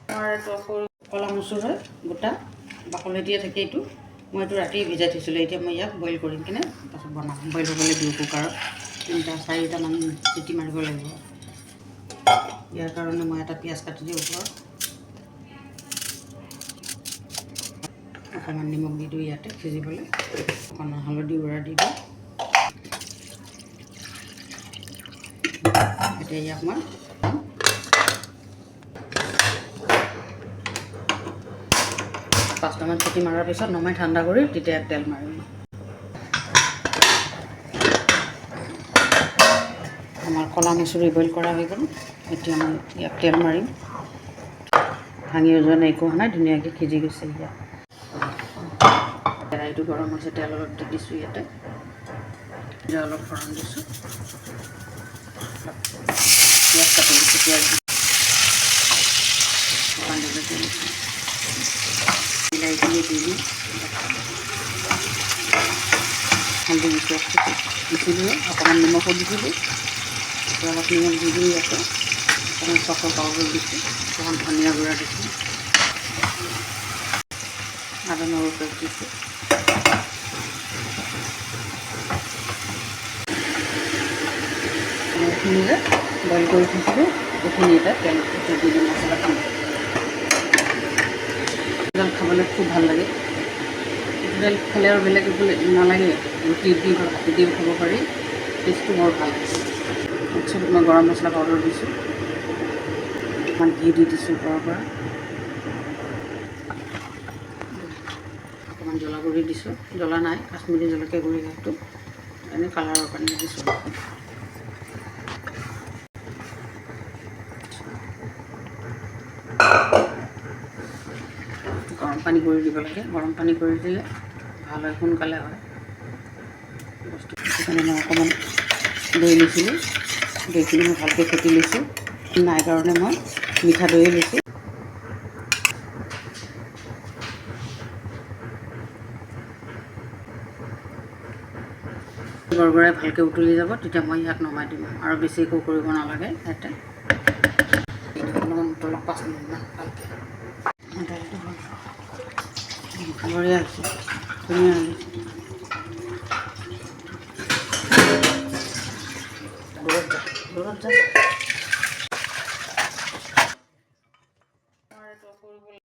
কলা মচুৰ হয় গোটা বাকলি দিয়া থাকে এইটো মই এইটো ৰাতি ভিজাই থৈছিলোঁ এতিয়া মই ইয়াক বইল কৰিম কিনে তাৰপিছত বনাম বইল হ'বলৈ দিওঁ কুকাৰত 3-4টামান চিটি মাৰিব লাগিব ইয়াৰ কাৰণে মই এটা পিঁয়াজ কাটি দিওঁ ওপৰত অকণমান নিমখ দি দিওঁ ইয়াতে সিজিবলৈ অকণমান হালধি গুড়া দি দিওঁ এতিয়া ইয়াক মই 5টামান চিটি মাৰাৰ পিছত নমাই ঠাণ্ডা কৰি তেতিয়া তেল মাৰিম আমাৰ কলা মচুৰি বইল কৰা হৈ গ'ল এতিয়া মই ইয়াক তেল মাৰিম ভাঙি যোৱা নাই একো হোৱা নাই ধুনীয়াকৈ সিজি গৈছে ইয়াত কেৰাহীটো গৰম হৈছে তেল অলপ দি দিছোঁ ইয়াতে জিৰা অলপ ফৰণ দিছোঁ পিঁয়াজ কাটি দিছোঁ পিঁয়াজ বিলাহীখিনি দি দিওঁ হালধি দিছিলোঁ অকণমান নিমখো দিছিলোঁ অলপ নিমখ দি দিওঁ ইয়াতে অকণমান চফৰ পাউডাৰ দিছোঁ অকণমান ধনিয়া গুড়া দিছোঁ আদা নহৰু পেষ্ট দিছোঁ এইখিনি যে বইল কৰি থৈছিলোঁ এইখিনি এটা তেল দি দিওঁ মছলা খাবলৈ খুব ভাল লাগে দাইল খালে আৰু বেলেগ একো নালাগে ৰুটি দি ভাতি দিও খাব পাৰি টেষ্টটো বৰ ভাল তাৰপিছত মই গৰম মছলা পাউডাৰ দিছোঁ অকণমান ঘি দি দিছোঁ ওপৰৰ পৰা অকণমান জ্বলা গুড়ি দিছোঁ জ্বলা নাই কাশ্মীৰী জলকীয়া গুড়ি সেইটো এনেই কালাৰৰ কাৰণে দিছোঁ গৰম পানী কৰি দিব লাগে গৰম পানী কৰি দিলে ভাল হয় সোনকালে হয় বস্তু সেইকাৰণে মই অকণমান দৈ লৈছিলোঁ দৈখিনি মই ভালকৈ ফেটি লৈছোঁ নাই কাৰণে মই মিঠা দৈ লৈছোঁ গৰগৰাই ভালকৈ উতলি যাব তেতিয়া মই ইয়াক নমাই দিম আৰু বেছি একো কৰিব নালাগে ইয়াতে অলপমান উতলক 5 মিনিটমান ভালকৈ দাইলটো বঢ়িয়া হৈছে ধুনীয়া দূৰত যা